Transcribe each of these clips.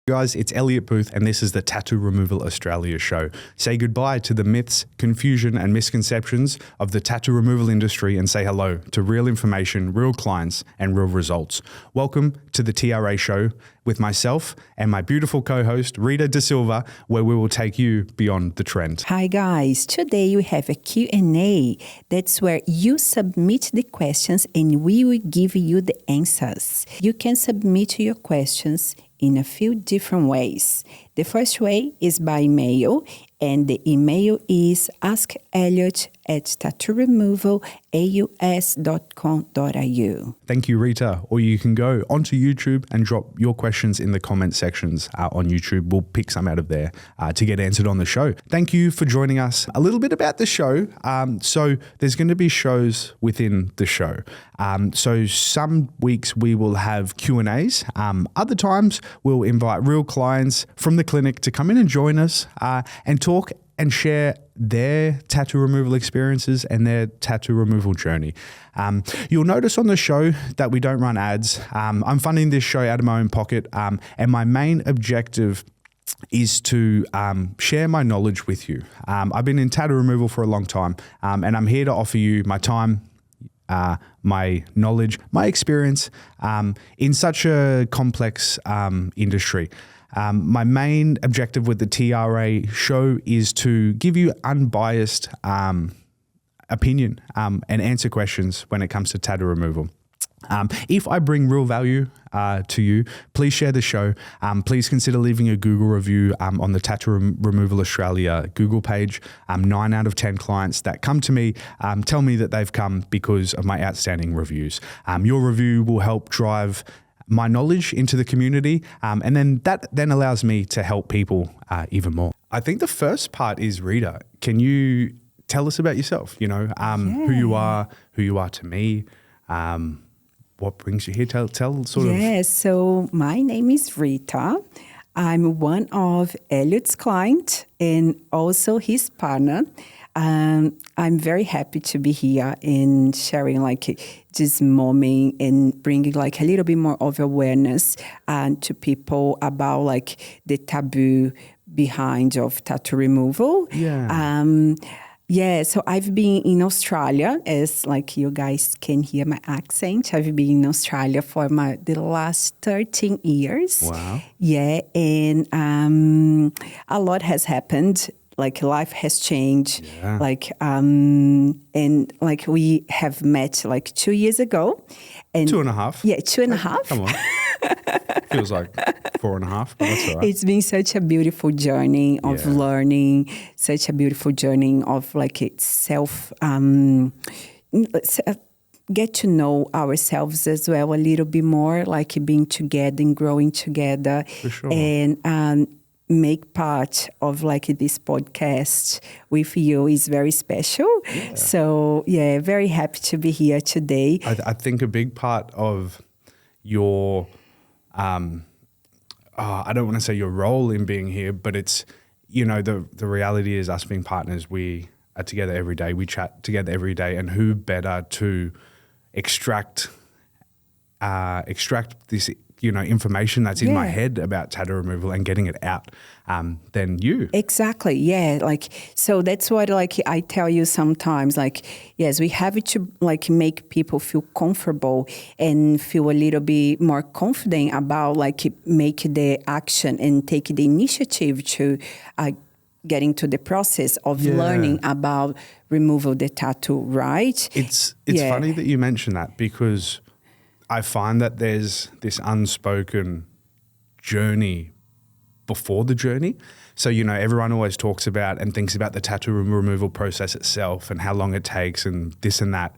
Guys, it's Elliot Booth and this is the Tattoo Removal Australia show. Say goodbye to the myths, confusion and misconceptions of the tattoo removal industry and say hello to real information, real clients and real results. Welcome to the TRA show with myself and my beautiful co-host Rita Da Silva, where we will take you beyond the trend. Hi guys, today we have a Q&A. That's where you submit the questions and we will give you the answers. You can submit your questions in a few different ways. The first way is by email, and the email is askelliot@tattooremovalaus.com.au. Thank you, Rita. Or you can go onto YouTube and drop your questions in the comment sections on YouTube. We'll pick some out of there to get answered on the show. Thank you for joining us. A little bit about the show. So there's going to be shows within the show. So some weeks we will have Q&As. Other times we'll invite real clients from the clinic to come in and join us and talk and share their tattoo removal experiences and their tattoo removal journey. You'll notice on the show that we don't run ads. I'm funding this show out of my own pocket, and my main objective is to share my knowledge with you. I've been in tattoo removal for a long time, and I'm here to offer you my time, my knowledge, my experience in such a complex industry. My main objective with the TRA show is to give you unbiased opinion and answer questions when it comes to tattoo removal. If I bring real value to you, please share the show. Please consider leaving a Google review on the Tattoo Removal Australia Google page. 9 out of 10 clients that come to me tell me that they've come because of my outstanding reviews. Your review will help drive my knowledge into the community, and then that then allows me to help people even more. I think the first part is, Rita, can you tell us about yourself? You know, who you are to me, what brings you here? Tell sort of. Yeah, so my name is Rita. I'm one of Elliot's clients and also his partner. I'm very happy to be here and sharing this moment and bringing a little bit more of awareness to people about the taboo behind of tattoo removal. Yeah. So I've been in Australia, as you guys can hear my accent. I've been in Australia for the last 13 years. Wow. Yeah, and a lot has happened. Life has changed. Yeah. And we have met 2 years ago. And 2.5. Yeah, 2.5. Come on. Feels like 4.5, but that's all right. It's been such a beautiful journey of learning, such a beautiful journey of self, get to know ourselves as well a little bit more, being together and growing together. For sure. And make part of this podcast with you is very special. Yeah. So very happy to be here today. I think a big part of your, I don't want to say your role in being here, but it's, the reality is us being partners, we are together every day, we chat together every day, and who better to extract this information that's in my head about tattoo removal and getting it out than you. Exactly. Yeah. So that's what I tell you sometimes, yes, we have to make people feel comfortable and feel a little bit more confident about make the action and take the initiative to get into the process of learning about removal the tattoo, right? It's funny that you mention that, because I find that there's this unspoken journey before the journey. So, everyone always talks about and thinks about the tattoo removal process itself and how long it takes and this and that.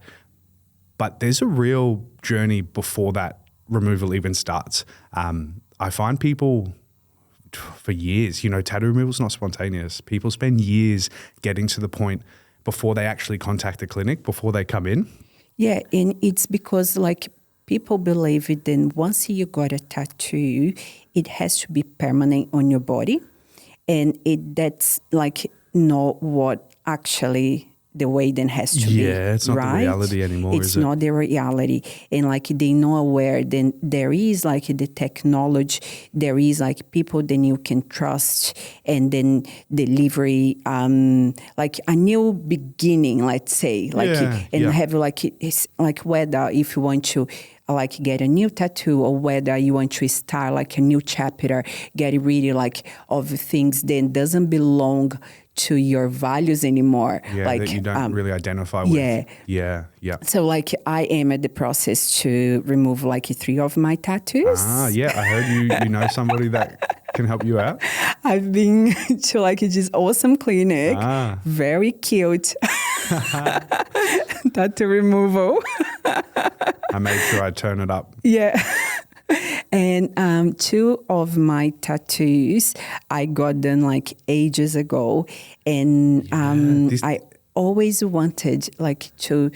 But there's a real journey before that removal even starts. I find people for years, tattoo removal is not spontaneous. People spend years getting to the point before they actually contact the clinic, before they come in. Yeah, and it's because people believe it, then once you got a tattoo, it has to be permanent on your body. And that's not what actually the way that has to be. Yeah, it's not the reality anymore, It's is it? not the reality. And like they not aware then there is like the technology, there is like people that you can trust, and then delivery, like a new beginning, let's say, like, have like, it's like whether if you want to like get a new tattoo or whether you want to start like a new chapter, get rid like of things that doesn't belong to your values anymore. Yeah, like, that you don't really identify with. Yeah. So like I am at the process to remove like 3 of my tattoos. Yeah, I heard you know somebody that can help you out. I've been to like this awesome clinic, very cute tattoo removal. I made sure I turn it up. Yeah. And 2 of my tattoos I got done like ages ago, and I always wanted like to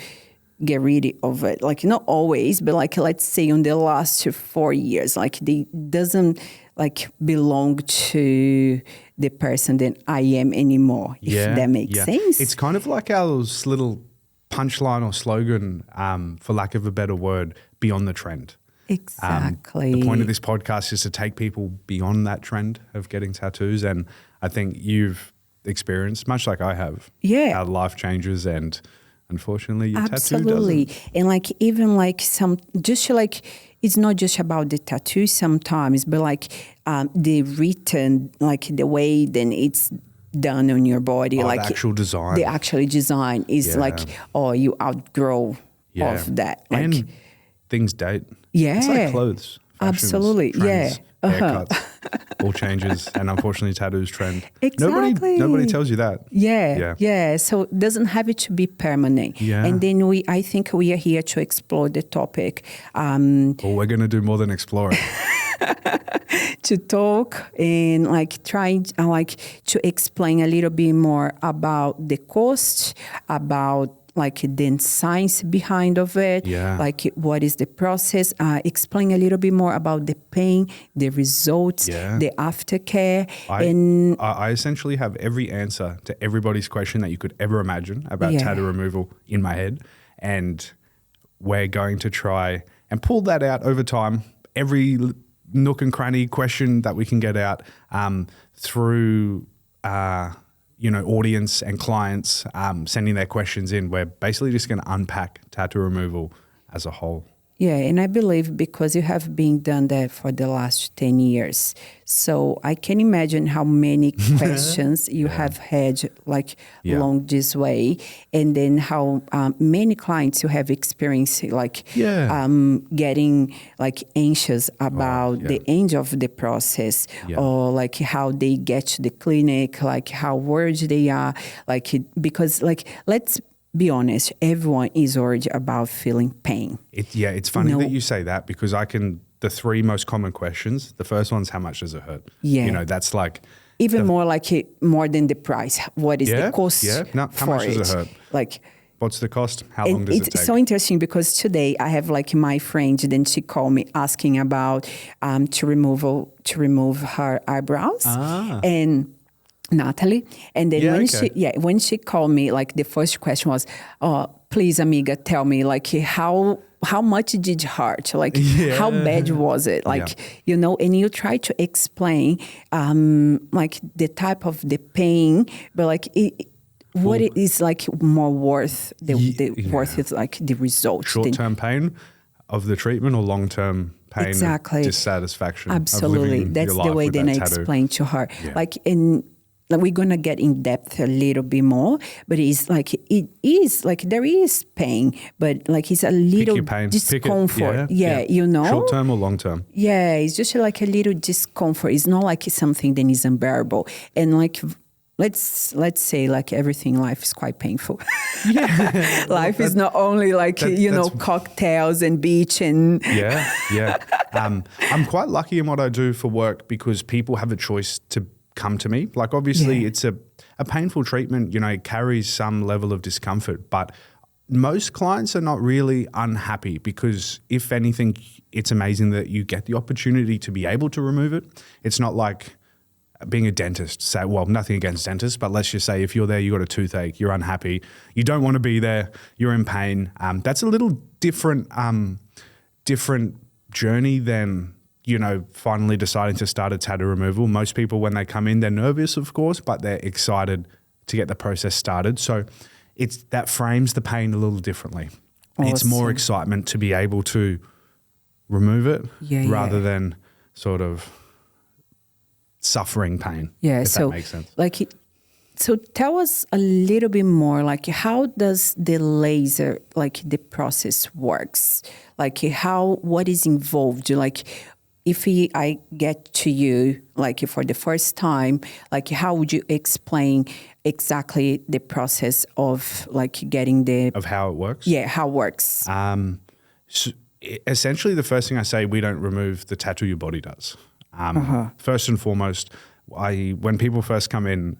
get rid of it. Like not always, but like let's say in the last 4 years, like they doesn't like belong to the person that I am anymore. If that makes sense. It's kind of like our little punchline or slogan, for lack of a better word, beyond the trend. Exactly. The point of this podcast is to take people beyond that trend of getting tattoos, and I think you've experienced, much like I have, how life changes, and unfortunately your tattoo doesn't. And like even like just like it's not just about the tattoo sometimes, but like the written, like the way then it's done on your body, like the actual design. The actual design is like, you outgrow of that. Like, and things date. Yeah. It's like clothes. Fashions, absolutely. trends, haircuts, all changes, and unfortunately tattoos trend. Exactly. Nobody tells you that. Yeah. So it doesn't have it to be permanent. Yeah. And then I think we are here to explore the topic. Well, we're going to do more than explore it. To talk and like try like to explain a little bit more about the cost, about like the science behind of it, like what is the process, explain a little bit more about the pain, the results, the aftercare. I essentially have every answer to everybody's question that you could ever imagine about tattoo removal in my head, and we're going to try and pull that out over time. Every nook and cranny question that we can get out through audience and clients sending their questions in. We're basically just going to unpack tattoo removal as a whole. Yeah, and I believe because you have been done that for the last 10 years. So I can imagine how many questions you have had like along this way, and then how many clients you have experienced like getting like anxious about the end of the process, or like how they get to the clinic, like how worried they are, like because like let's be honest, everyone is worried about feeling pain. It's funny that you say that, because the 3 most common questions, the first one's how much does it hurt? That's like even more like more than the price. What is the cost? How much does it hurt? Like, what's the cost? How long does it take? It's so interesting because today I have like my friend, then she called me asking about to remove her eyebrows, and Natalie. And then when she called me, like the first question was, please amiga, tell me like how much did it hurt? Like how bad was it? Like, and you try to explain like the type of the pain, but like what it is like more worth worth is like the result. Short-term pain of the treatment or long-term pain of dissatisfaction. Absolutely. Of That's the way then I explained to her. Like we're going to get in depth a little bit more, but it is like there is pain, but like it's a little discomfort. Short term or long term? Yeah, it's just like a little discomfort. It's not like it's something that is unbearable. And like, let's say like everything in life is quite painful. Life is not only like, cocktails and beach and... I'm quite lucky in what I do for work because people have a choice to come to me. Like obviously it's a painful treatment, carries some level of discomfort, but most clients are not really unhappy because if anything, it's amazing that you get the opportunity to be able to remove it. It's not like being a dentist, say, well, nothing against dentists, but let's just say if you're there, you got a toothache, you're unhappy, you don't want to be there, you're in pain. That's a little different journey than, finally deciding to start a tattoo removal. Most people, when they come in, they're nervous, of course, but they're excited to get the process started. So that frames the pain a little differently. Awesome. It's more excitement to be able to remove it rather than sort of suffering pain. Yeah, if so that makes sense. So tell us a little bit more, how does the laser, the process works? What is involved? If I get to you, for the first time, how would you explain exactly the process of, getting Of how it works? Yeah, how it works. So essentially, the first thing I say, we don't remove the tattoo, your body does. First and foremost, when people first come in,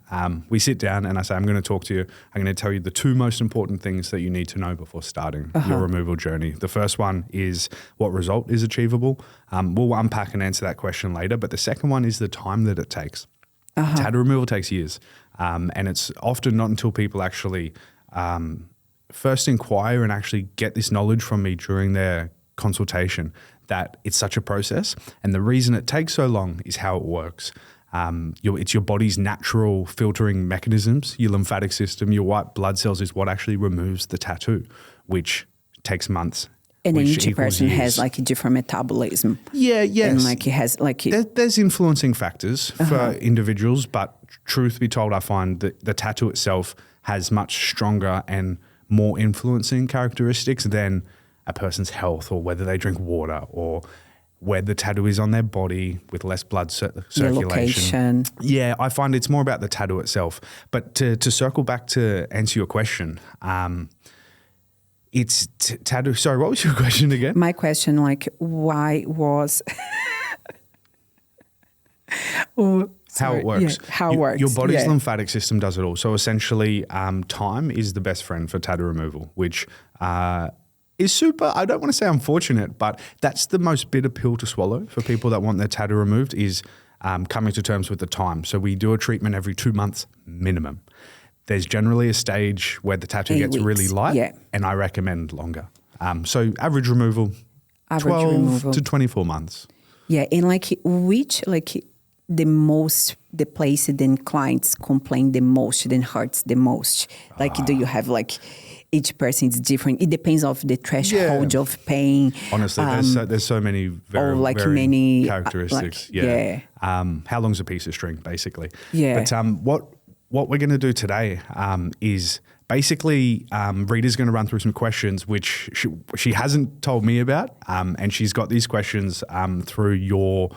we sit down and I say, I'm going to talk to you. I'm going to tell you the two most important things that you need to know before starting your removal journey. The first one is what result is achievable. We'll unpack and answer that question later. But the second one is the time that it takes. Tattoo removal takes years. And it's often not until people actually first inquire and actually get this knowledge from me during their consultation that it's such a process. And the reason it takes so long is how it works. It's your body's natural filtering mechanisms. Your lymphatic system, your white blood cells is what actually removes the tattoo, which takes months. And each person has a different metabolism. Yeah, yes. And it has there's influencing factors for individuals, but truth be told, I find that the tattoo itself has much stronger and more influencing characteristics than a person's health or whether they drink water or where the tattoo is on their body with less blood circulation. Location. Yeah, I find it's more about the tattoo itself. But to circle back to answer your question, it's tattoo. Sorry, what was your question again? My question, why was... How it works. Yeah, how it works. Your body's lymphatic system does it all. So essentially, time is the best friend for tattoo removal, which is super, I don't want to say unfortunate, but that's the most bitter pill to swallow for people that want their tattoo removed is coming to terms with the time. So we do a treatment every 2 months minimum. There's generally a stage where the tattoo 8 gets weeks. really light, and I recommend longer. So average removal, 12 to 24 months. Yeah, and which the place then clients complain the most, then hurts the most? Do you have each person is different? It depends of the threshold of pain. Honestly, there's so many very many characteristics. How long's a piece of string, basically? Yeah. But what we're going to do today is basically Rita's going to run through some questions which she hasn't told me about, and she's got these questions through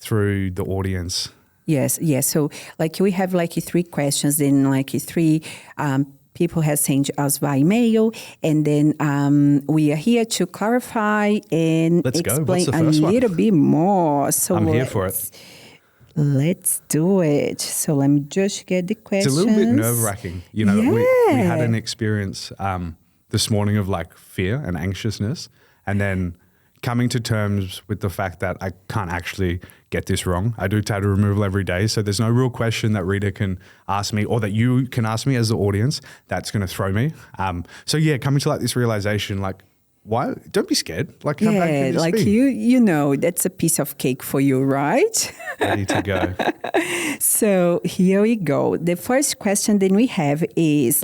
through the audience. Yes. So we have 3 questions, then 3 people have sent us via email, and then we are here to clarify and explain a little bit more. So I'm here for it. Let's do it. So let me just get the questions. It's a little bit nerve-wracking. We had an experience this morning of fear and anxiousness, and then coming to terms with the fact that I can't actually get this wrong. I do tattoo removal every day, so there's no real question that Rita can ask me or that you can ask me as the audience that's going to throw me. Coming to this realization, why? Don't be scared. How bad can this be? That's a piece of cake for you, right? Ready to go. So here we go. The first question then we have is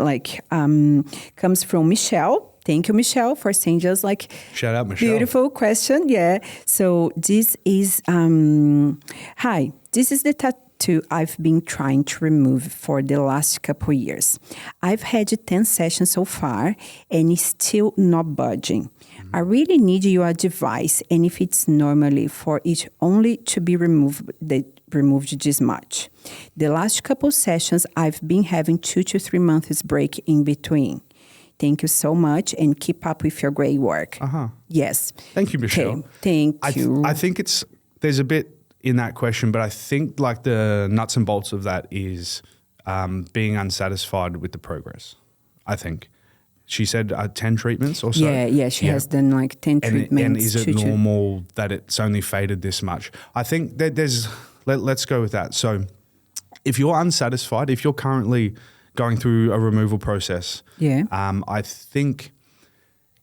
comes from Michelle. Thank you, Michelle, for sending us shout out, Michelle. Beautiful question. Yeah. So this is hi. This is the tattoo I've been trying to remove for the last couple of years. I've had 10 sessions so far, and it's still not budging. I really need your advice, and if it's normally for it only to be removed this much. The last couple sessions, I've been having 2 to 3 months break in between. Thank you so much, and keep up with your great work. Yes. Thank you, Michelle. Okay. Thank you. I think there's a bit in that question, but I think the nuts and bolts of that is being unsatisfied with the progress. I think she said 10 treatments or so. Yeah. She has done 10 treatments. And is it normal that it's only faded this much? I think that there's let's go with that. So if you're unsatisfied, if you're currently going through a removal process, I think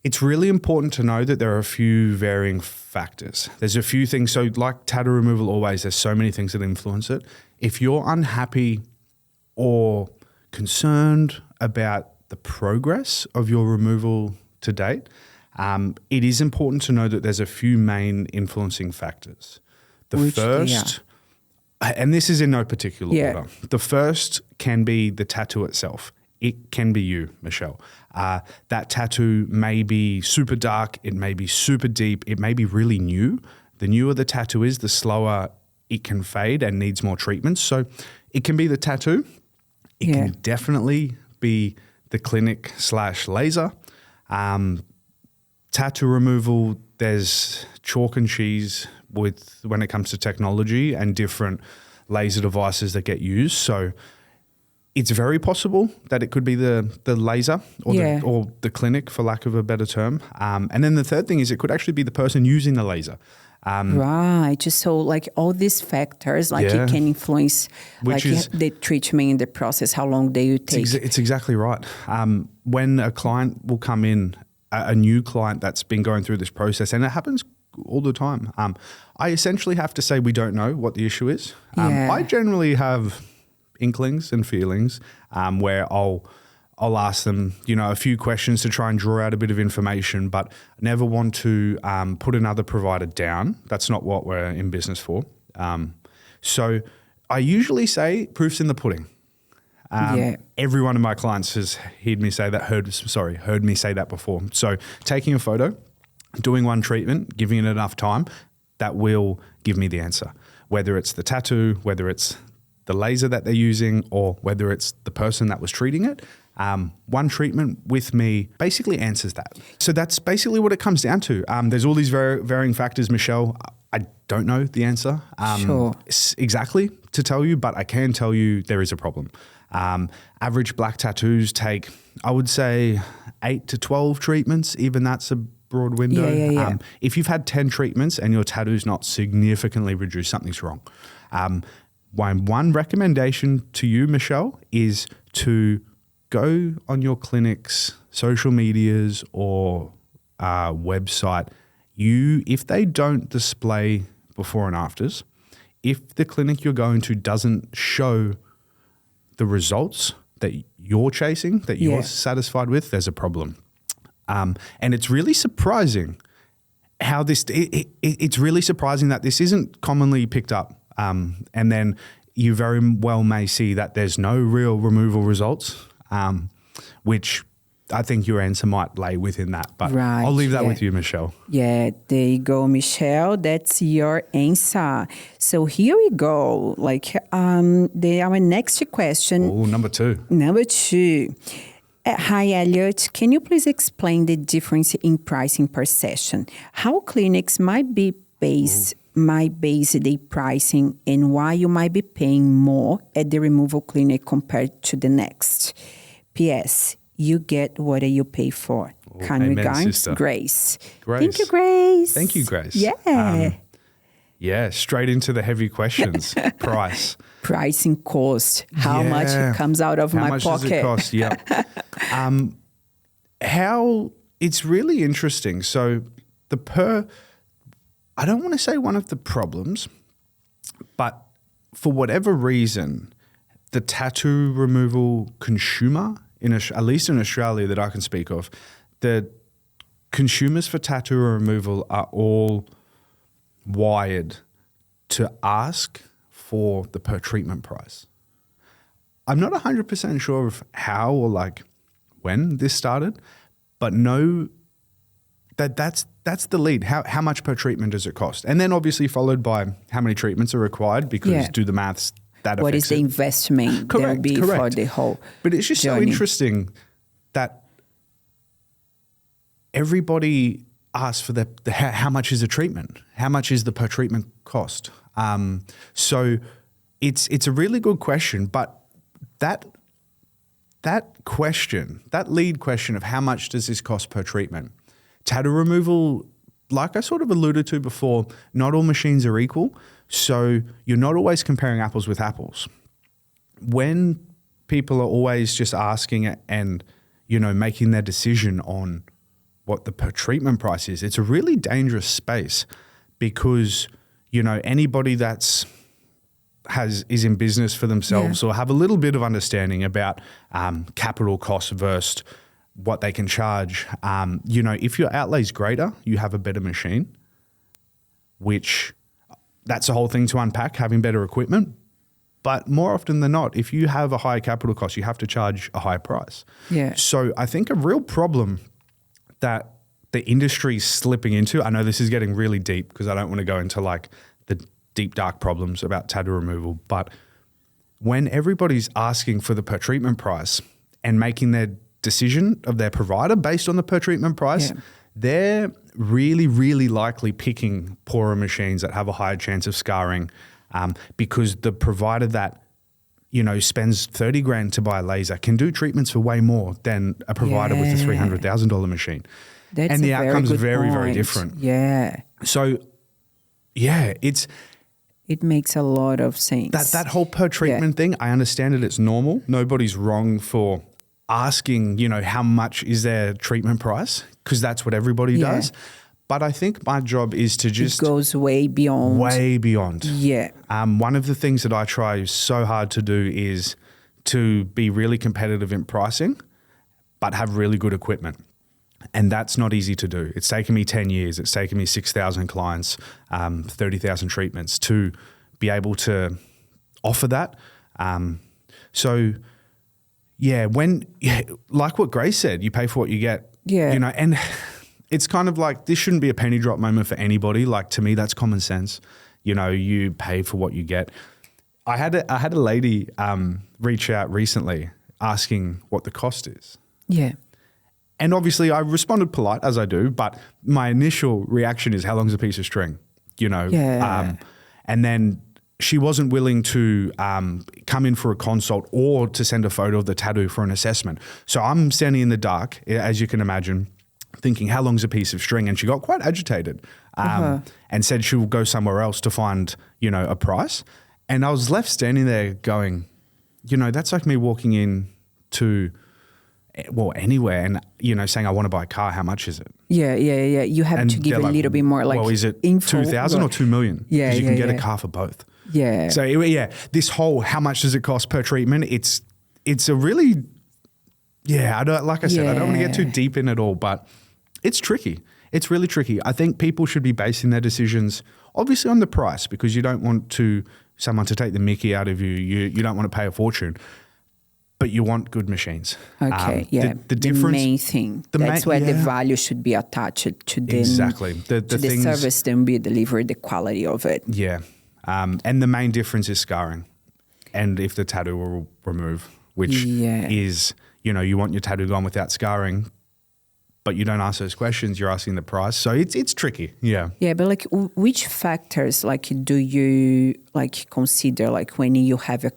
it's really important to know that there are a few varying factors. There's a few things. So like tattoo removal always, there's so many things that influence it. If you're unhappy or concerned about the progress of your removal to date, it is important to know that there's a few main influencing factors. The first, and this is in no particular order, the first can be the tattoo itself. It can be you, Michelle. That tattoo may be super dark, it may be super deep, it may be really new. The newer the tattoo is, the slower it can fade and needs more treatment. So it can be the tattoo. It can definitely be the clinic/laser. Tattoo removal, there's chalk and cheese when it comes to technology and different laser devices that get used. So it's very possible that it could be the laser or the clinic, for lack of a better term. And then the third thing is it could actually be the person using the laser. Right. So like all these factors, like it can influence the treatment in the process, how long they take. It's exactly right. When a client will come in, a new client that's been going through this process, and it happens all the time, I essentially have to say we don't know what the issue is. I generally have inklings and feelings where I'll ask them, a few questions to try and draw out a bit of information, but never want to put another provider down. That's not what we're in business for. So I usually say proof's in the pudding. Every one of my clients has heard me say that before. So taking a photo, doing one treatment, giving it enough time, that will give me the answer. Whether it's the tattoo, whether it's the laser that they're using, or whether it's the person that was treating it, one treatment with me basically answers that. So that's basically what it comes down to. There's all these varying factors, Michelle. I don't know the answer exactly to tell you, but I can tell you there is a problem. Average black tattoos take, I would say, 8 to 12 treatments. Even that's a broad window. If you've had 10 treatments and your tattoo's not significantly reduced, something's wrong. One recommendation to you, Michelle, is to go on your clinic's social medias or website. If they don't display before and afters, if the clinic you're going to doesn't show the results that you're chasing, that you're satisfied with, there's a problem. And it's really surprising how it's really surprising that this isn't commonly picked up. And then you very well may see that there's no real removal results, which I think your answer might lay within that. But I'll leave that with you, Michelle. Yeah, there you go, Michelle. That's your answer. So here we go. Our next question. Oh, number two. Hi, Elliot. Can you please explain the difference in pricing per session? How clinics might base their pricing and why you might be paying more at the removal clinic compared to the next? P.S. You get what you pay for. Kind regards, Grace. Thank you, Grace. Thank you, Grace. Yeah. Straight into the heavy questions. Price. Pricing cost. How much it comes out of my pocket. How much does it cost? Yeah. It's really interesting. So I don't want to say one of the problems, but for whatever reason, the tattoo removal consumer, at least in Australia that I can speak of, the consumers for tattoo removal are all wired to ask for the per treatment price. I'm not 100% sure of how or when this started, but know that that's the lead. How much per treatment does it cost? And then obviously followed by how many treatments are required, because do the maths, that affects what is the investment there will be for the whole But it's just journey. so interesting that everybody asks for how much is a treatment? How much is the per treatment cost? So it's a really good question, but that question, that lead question of how much does this cost per treatment, tattoo removal, like I sort of alluded to before, not all machines are equal. So you're not always comparing apples with apples. When people are always just asking and, making their decision on what the per treatment price is, it's a really dangerous space because, anybody is in business for themselves or have a little bit of understanding about capital costs versus what they can charge. If your outlay is greater, you have a better machine, which that's a whole thing to unpack, having better equipment. But more often than not, if you have a higher capital cost, you have to charge a higher price. Yeah. So I think a real problem that the industry is slipping into, I know this is getting really deep because I don't want to go into like the deep, dark problems about tattoo removal, but when everybody's asking for the per treatment price and making their decision of their provider based on the per treatment price, they're really, really likely picking poorer machines that have a higher chance of scarring because the provider that, spends $30,000 to buy a laser can do treatments for way more than a provider with a $300,000 machine. That's and the outcome's very, point. very different. Yeah. So, it makes a lot of sense. That whole per treatment thing, I understand it. It's normal. Nobody's wrong for asking, how much is their treatment price, because that's what everybody does. But I think my job is to just... It goes way beyond. Way beyond. Yeah. One of the things that I try so hard to do is to be really competitive in pricing, but have really good equipment. And that's not easy to do. It's taken me 10 years. It's taken me 6,000 clients, 30,000 treatments to be able to offer that. Like what Grace said, you pay for what you get. Yeah. And it's kind of like this shouldn't be a penny drop moment for anybody. Like to me, that's common sense. You pay for what you get. I had a lady reach out recently asking what the cost is. Yeah. And obviously I responded polite as I do, but my initial reaction is how long's a piece of string, Yeah. And then she wasn't willing to come in for a consult or to send a photo of the tattoo for an assessment. So I'm standing in the dark, as you can imagine, thinking how long's a piece of string? And she got quite agitated and said she will go somewhere else to find, a price. And I was left standing there going, that's like me walking in to... anywhere and, saying I want to buy a car, how much is it? Yeah. You have to give a little bit more like is it info. 2,000 or 2 million? Yeah, because you can get a car for both. Yeah. So this whole how much does it cost per treatment? It's a really, I don't want to get too deep in it all, but it's tricky. It's really tricky. I think people should be basing their decisions obviously on the price because you don't want someone to take the mickey out of you. You don't want to pay a fortune. But you want good machines. Okay, The difference, main thing. That's where the value should be attached to them. Exactly. The service then be delivered, the quality of it. Yeah. And the main difference is scarring. And if the tattoo will remove, which is, you want your tattoo gone without scarring, but you don't ask those questions, you're asking the price. So it's tricky. Yeah. Yeah, but like which factors do you consider when you have a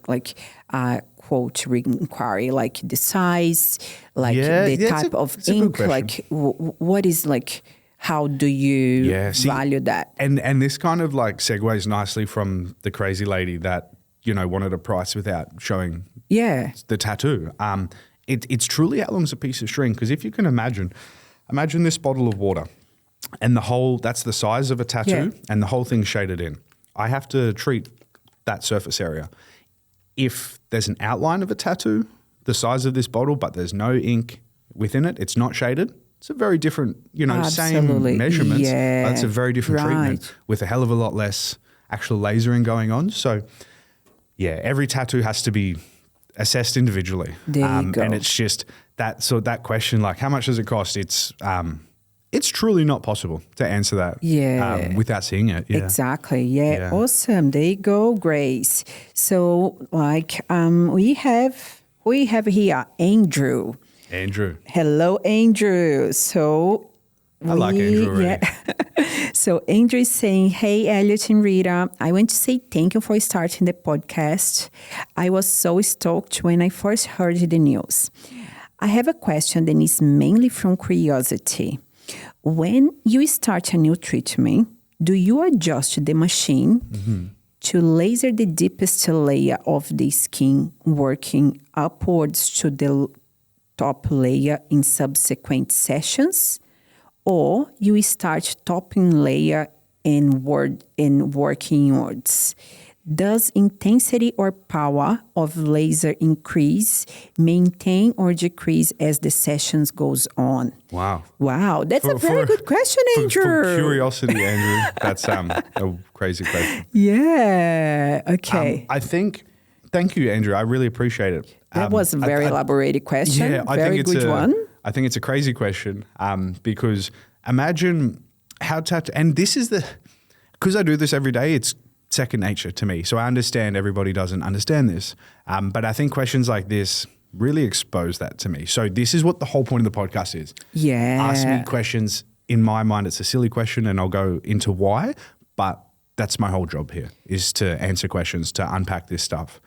quote inquiry, like the size, the type of ink, what is how do you value that? And this kind of segues nicely from the crazy lady that, wanted a price without showing the tattoo. It's truly how long's a piece of string, because if you can imagine this bottle of water and that's the size of a tattoo and the whole thing's shaded in. I have to treat that surface area. If there's an outline of a tattoo, the size of this bottle, but there's no ink within it, it's not shaded, it's a very different, same measurements, but it's a very different treatment with a hell of a lot less actual lasering going on. So, every tattoo has to be assessed individually. There you go. And it's just that question, how much does it cost? It's truly not possible to answer that without seeing it. Yeah. Exactly. Yeah. Awesome. There you go, Grace. So we have here Andrew. Andrew. Hello, Andrew. So I like Andrew already. So Andrew is saying, hey, Elliot and Rita, I want to say thank you for starting the podcast. I was so stoked when I first heard the news. I have a question that is mainly from curiosity. When you start a new treatment, do you adjust the machine to laser the deepest layer of the skin, working upwards to the top layer in subsequent sessions, or you start topping layer and working inwards. Does intensity or power of laser increase, maintain, or decrease as the sessions goes on? Wow. That's a very good question, Andrew. For curiosity, Andrew, that's a crazy question. Yeah. Okay. Thank you, Andrew. I really appreciate it. That was a very elaborated question. Yeah, very good one. I think it's a crazy question because imagine how and this is because I do this every day, it's second nature to me. So I understand everybody doesn't understand this. But I think questions like this really expose that to me. So this is what the whole point of the podcast is. Yeah. Ask me questions. In my mind, it's a silly question and I'll go into why. But that's my whole job here, is to answer questions, to unpack this stuff.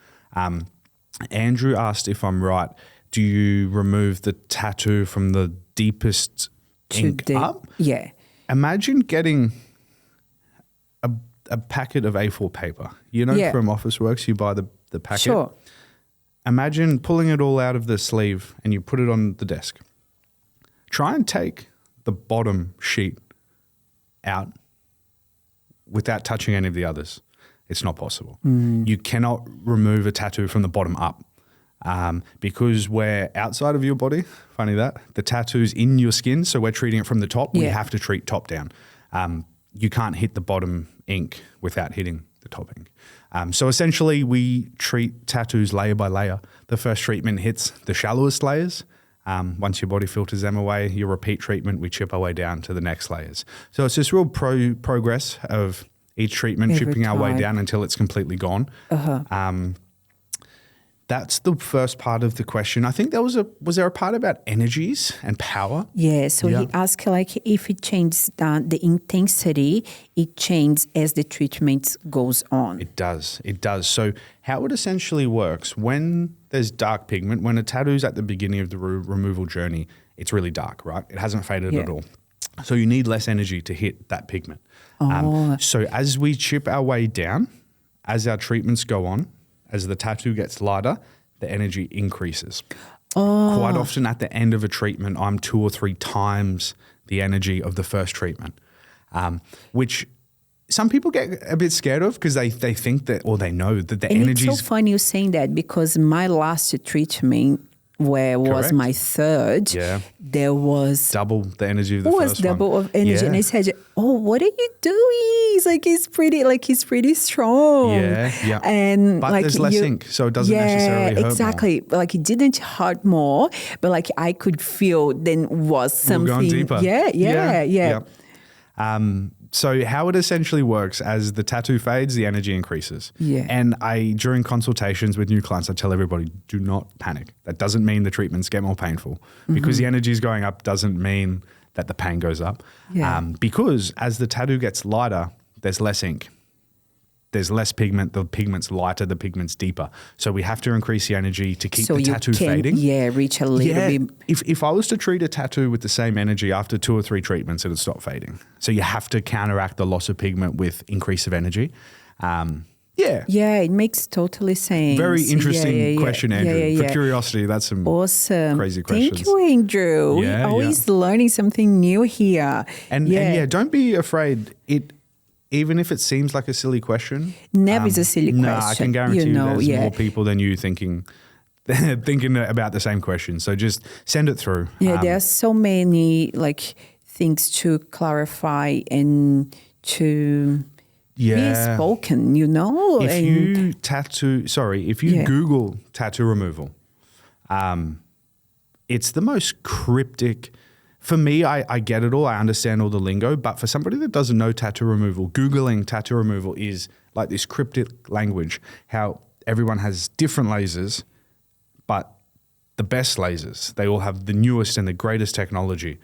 Andrew asked if I'm right. Do you remove the tattoo from the deepest ink up? Yeah. Imagine getting a packet of A4 paper. From Officeworks, you buy the packet. Sure. Imagine pulling it all out of the sleeve and you put it on the desk. Try and take the bottom sheet out without touching any of the others. It's not possible. You cannot remove a tattoo from the bottom up because we're outside of your body. Funny that. The tattoo's in your skin, so we're treating it from the top. We have to treat top down. You can't hit the bottom ink without hitting the top ink. So essentially we treat tattoos layer by layer. The first treatment hits the shallowest layers. Once your body filters them away, your repeat treatment, we chip our way down to the next layers. So it's this real progress of each treatment, chipping our way down until it's completely gone. That's the first part of the question. I think was there a part about energies and power? Yeah, so he asked if it changes the intensity, it changes as the treatment goes on. It does. So how it essentially works, when there's dark pigment, when a tattoo's at the beginning of the removal journey, it's really dark, right? It hasn't faded at all. So you need less energy to hit that pigment. So as we chip our way down, as our treatments go on, as the tattoo gets lighter, the energy increases. Quite often at the end of a treatment, I'm 2 or 3 times the energy of the first treatment, which some people get a bit scared of because they think that, or they know that the energy. It's so funny you saying that because my last treatment, where was my third, there was double the energy of the first one. Was double of energy, and I said, "Oh, what are you doing?" He's pretty strong. Yeah. And but there's less ink, so it doesn't necessarily hurt exactly. more. It didn't hurt more, but I could feel then was something. We're going deeper. Yeah. So how it essentially works, as the tattoo fades, the energy increases. Yeah. And during consultations with new clients, I tell everybody, do not panic. That doesn't mean the treatments get more painful. Because the energy is going up doesn't mean that the pain goes up. Yeah. Because as the tattoo gets lighter, there's less ink. There's less pigment, the pigment's lighter, the pigment's deeper. So we have to increase the energy to keep the tattoo fading. Reach a little bit. If I was to treat a tattoo with the same energy after 2 or 3 treatments, it would stop fading. So you have to counteract the loss of pigment with increase of energy. Yeah, it makes totally sense. Very interesting question, Andrew. For curiosity, that's some awesome, crazy questions. Thank you, Andrew. Always learning something new here. And don't be afraid. Even if it seems like a silly question. Never is a silly question. I can guarantee there's more people than you thinking about the same question. So just send it through. Yeah, there are so many things to clarify and to be spoken, If you Google tattoo removal, it's the most cryptic. For me, I get it all. I understand all the lingo. But for somebody that doesn't know tattoo removal, Googling tattoo removal is like this cryptic language, how everyone has different lasers, but the best lasers, they all have the newest and the greatest technology.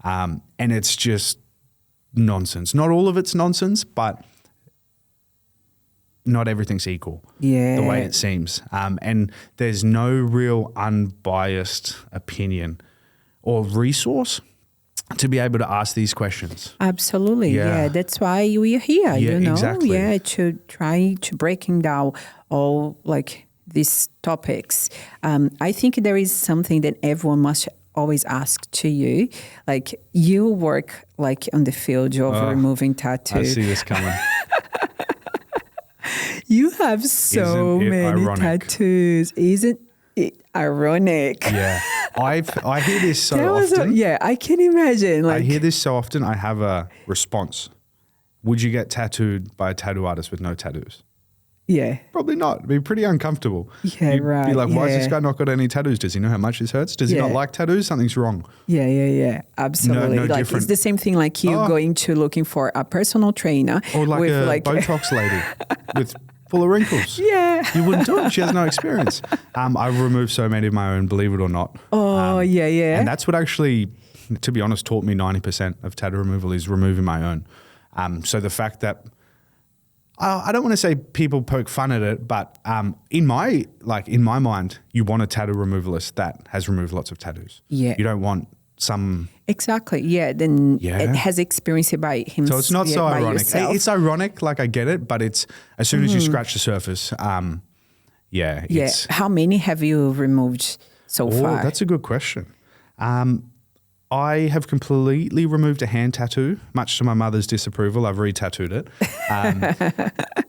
And it's just nonsense. Not all of it's nonsense, but not everything's equal the way it seems. And there's no real unbiased opinion or resource to be able to ask these questions. Absolutely. Yeah. Yeah. That's why we are here, Yeah, you know? exactly. Yeah, to try to breaking down all like these topics. I think there is something that everyone must always ask to you. Like you work like on the field of removing tattoo. I see this coming. You have so Isn't it many ironic? tattoos. Isn't it ironic? Yeah. I hear this so often. I can imagine. I Like, hear this so often. I have a response. Would you get tattooed by a tattoo artist with no tattoos? yeah. Probably not. It'd be pretty uncomfortable. Yeah, You'd be right, like, why has this yeah. guy not got any tattoos? Does he know how much this hurts? Does he not Yeah. like tattoos? Something's wrong. Yeah. Absolutely. no like different. it's the same thing like you going to looking for a personal trainer Or like with a Botox lady with full of wrinkles. Yeah. You wouldn't do it. She has no experience. I've removed so many of my own, believe it or not. Oh, yeah. And that's what actually, to be honest, taught me 90% of tattoo removal is removing my own. So the fact that, I don't want to say people poke fun at it, but in my mind, you want a tattoo removalist that has removed lots of tattoos. Yeah. You don't want some. Exactly. Yeah. Then Yeah. it has experienced it by himself. So it's not so by ironic. yourself. It's ironic, like I get it, but it's as soon as you scratch the surface, Yeah. it's. How many have you removed so far? That's a good question. I have completely removed a hand tattoo, much to my mother's disapproval. I've re-tattooed it.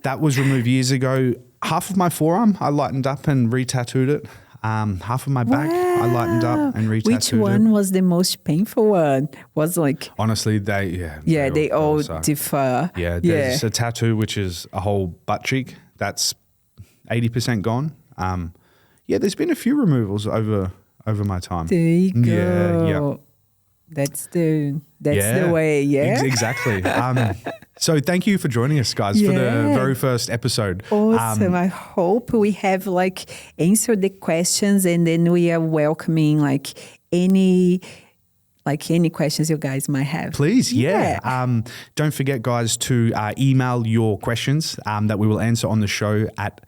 That was removed years ago. Half of my forearm, I lightened up and re-tattooed it. Half of my back, I lightened up and re-tattooed Which one it. was the most painful one? Was like, Honestly, they all suck. differ. Yeah, there's a tattoo which is a whole butt cheek. That's 80% gone. There's been a few removals over my time. There you go. Yeah. That's the way, yeah? Exactly. So thank you for joining us, guys, for the Yeah. very first episode. Awesome. I hope we have like answered the questions and then we are welcoming like any questions you guys might have. Please, yeah. Don't forget, guys, to email your questions that we will answer on the show at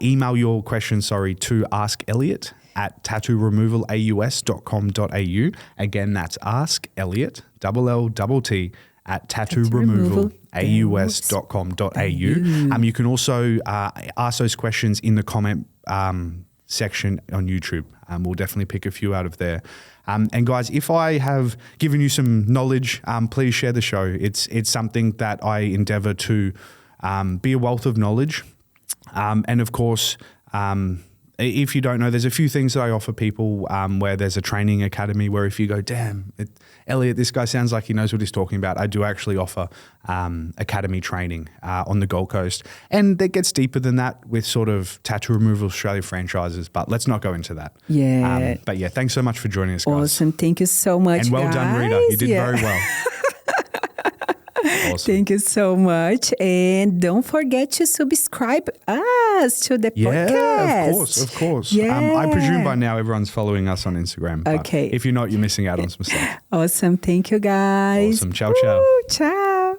email your questions, to Ask Elliot at tattooremovalaus.com.au. Again, that's Ask Elliot, LLT, at tattooremovalaus.com.au. You can also ask those questions in the comment section on YouTube. We'll definitely pick a few out of there. And guys, if I have given you some knowledge, please share the show. It's something that I endeavor to be a wealth of knowledge. And of course, if you don't know, there's a few things that I offer people where there's a training academy where if you go, damn, Elliot, this guy sounds like he knows what he's talking about. I do actually offer academy training on the Gold Coast. And that gets deeper than that with sort of Tattoo Removal Australia franchises, but let's not go into that. Yeah. But yeah, thanks so much for joining us, guys. Awesome. Thank you so much, And well guys. done, Rita. You did very well. Awesome. Thank you so much. And don't forget to subscribe us to the podcast. Yeah, of course. Yeah. I presume by now everyone's following us on Instagram. But Okay. if you're not, you're missing out on some stuff. Awesome. Thank you, guys. Awesome. Ciao, ciao. Woo, ciao.